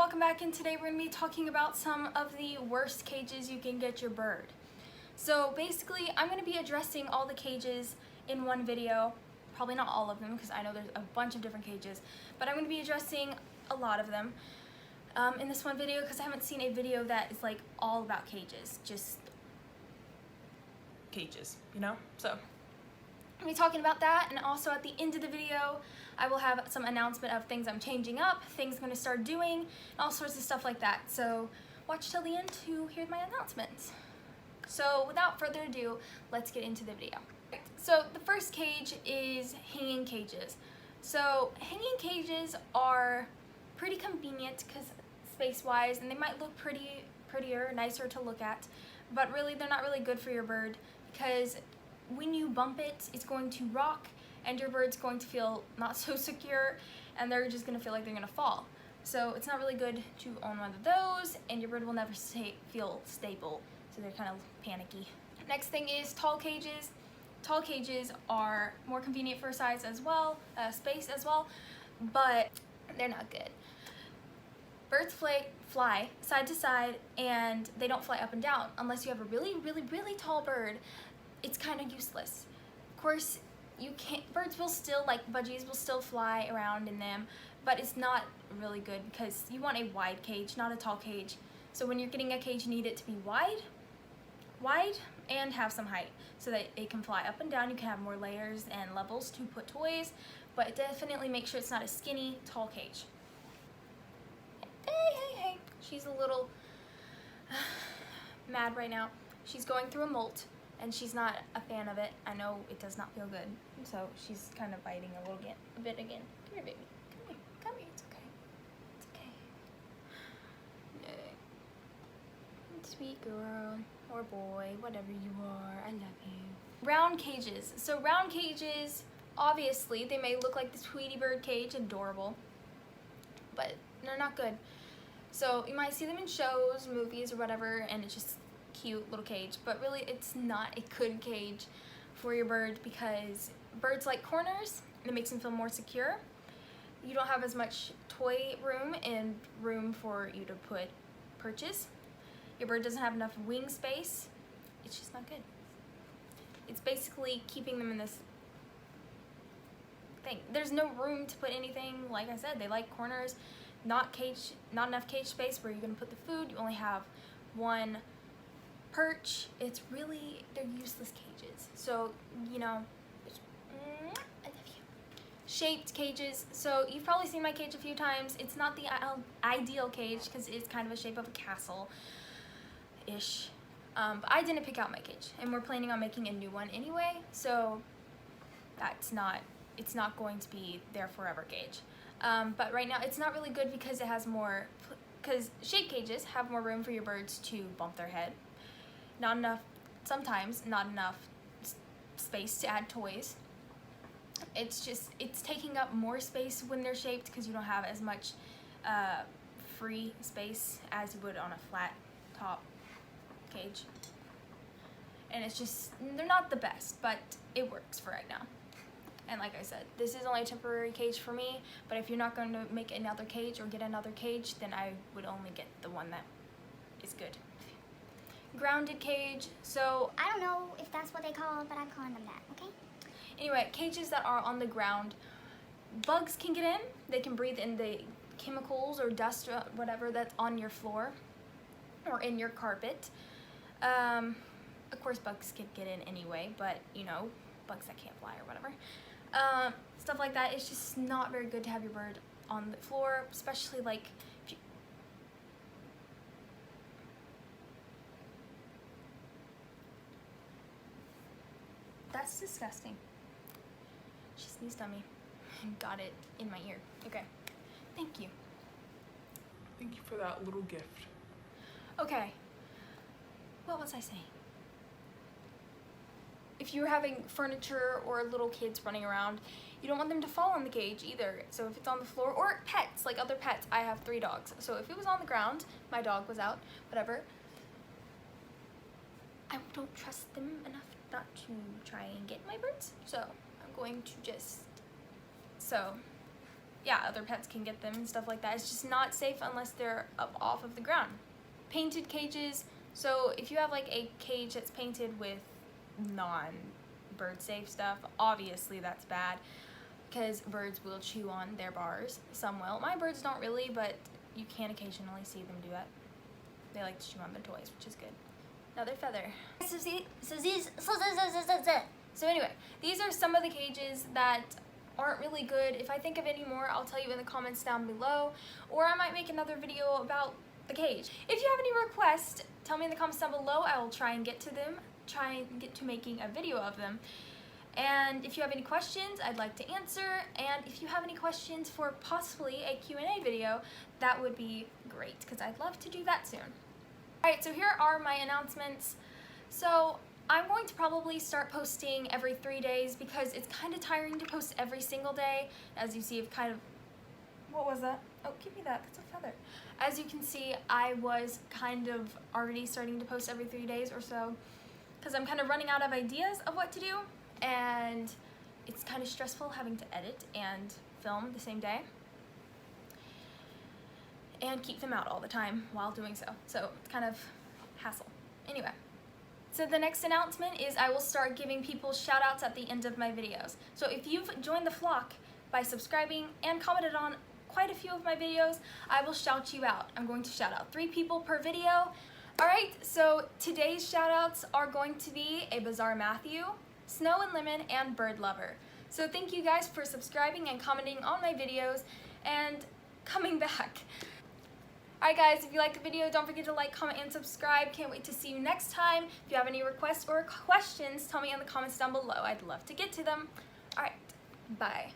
welcome back, and today we're going to be talking about some of the worst cages you can get your bird. So basically, I'm going to be addressing all the cages in one video. Probably not all of them because I know there's a bunch of different cages, but I'm going to be addressing a lot of them in this one video because I haven't seen a video that is like all about cages, just cages, you know? So I'll be talking about that, and also at the end of the video I will have some announcement of things I'm changing up, things I'm going to start doing, and all sorts of stuff like that. So watch till the end to hear my announcements. So without further ado, let's get into the video. So the first cage is hanging cages. So hanging cages are pretty convenient because space-wise, and they might look prettier, nicer to look at, but really they're not really good for your bird because when you bump it, it's going to rock and your bird's going to feel not so secure, and they're just going to feel like they're going to fall. So it's not really good to own one of those, and your bird will never feel stable, so they're kind of panicky. Next thing is tall cages. Tall cages are more convenient for size as well, space as well, but they're not good. Birds fly side to side, and they don't fly up and down unless you have a really tall bird. It's kind of useless. Of course, birds will still, like budgies, will still fly around in them, but it's not really good because you want a wide cage, not a tall cage. So when you're getting a cage, you need it to be wide, and have some height so that it can fly up and down. You can have more layers and levels to put toys, but definitely make sure it's not a skinny, tall cage. Hey, she's a little mad right now. She's going through a molt, and she's not a fan of it. I know it does not feel good, so she's kind of biting a bit again. Come here, baby. Come here. It's okay. It's okay. Yay. Sweet girl or boy, whatever you are. I love you. Round cages. So round cages, obviously, they may look like the Tweety Bird cage, adorable, but they're not good. So you might see them in shows, movies, or whatever, and it's just cute little cage, but really it's not a good cage for your bird because birds like corners, and it makes them feel more secure. You don't have as much toy room and room for you to put perches. Your bird doesn't have enough wing space. It's just not good. It's basically keeping them in this thing. There's no room to put anything. Like I said, they like corners, not enough cage space where you're gonna put the food. You only have one perch. They're useless cages. So, you know, I love you. Shaped cages. So you've probably seen my cage a few times. It's not the ideal cage because it's kind of a shape of a castle-ish. But I didn't pick out my cage, and we're planning on making a new one anyway, so it's not going to be their forever cage. But right now it's not really good because it has more, because shaped cages have more room for your birds to bump their head. Sometimes not enough space to add toys. It's taking up more space when they're shaped because you don't have as much free space as you would on a flat top cage. And they're not the best, but it works for right now. And like I said, this is only a temporary cage for me, but if you're not going to make another cage or get another cage, then I would only get the one that is good. Grounded cage. So I don't know if that's what they call it, but I'm calling them that, okay? Anyway, cages that are on the ground, bugs can get in. They can breathe in the chemicals or dust or whatever that's on your floor or in your carpet. Of course, bugs can get in anyway, but you know, bugs that can't fly or whatever. Stuff like that. It's just not very good to have your bird on the floor, especially like if you, that's disgusting. She sneezed on me and got it in my ear. Okay, thank you. Thank you for that little gift. Okay, what was I saying? If you're having furniture or little kids running around, you don't want them to fall on the cage either. So if it's on the floor, or pets, like other pets, I have 3 dogs. So if it was on the ground, my dog was out, whatever, I don't trust them enough not to try and get my birds. So I'm going to yeah, other pets can get them and stuff like that. It's just not safe unless they're up off of the ground. Painted cages, so if you have like a cage that's painted with non-bird safe stuff, obviously that's bad because birds will chew on their bars. Some will. My birds don't really, but you can occasionally see them do that. They like to chew on their toys, which is good. Another feather. So anyway, these are some of the cages that aren't really good. If I think of any more, I'll tell you in the comments down below, or I might make another video about the cage. If you have any requests, tell me in the comments down below. I will try and get to them, try and get to making a video of them. And if you have any questions, I'd like to answer. And if you have any questions for possibly a Q&A video, that would be great, because I'd love to do that soon. Alright, so here are my announcements. So I'm going to probably start posting every 3 days because it's kind of tiring to post every single day. As you see, I've kind of... What was that? Oh, give me that. That's a feather. As you can see, I was kind of already starting to post every 3 days or so because I'm kind of running out of ideas of what to do, and it's kind of stressful having to edit and film the same day and keep them out all the time while doing so. So it's kind of hassle. Anyway. So the next announcement is I will start giving people shout outs at the end of my videos. So if you've joined the flock by subscribing and commented on quite a few of my videos, I will shout you out. I'm going to shout out 3 people per video. Alright, so today's shout outs are going to be a Bizarre Matthew, Snow and Lemon, and Bird Lover. So thank you guys for subscribing and commenting on my videos and coming back. Alright guys, if you liked the video, don't forget to like, comment, and subscribe. Can't wait to see you next time. If you have any requests or questions, tell me in the comments down below. I'd love to get to them. Alright, bye.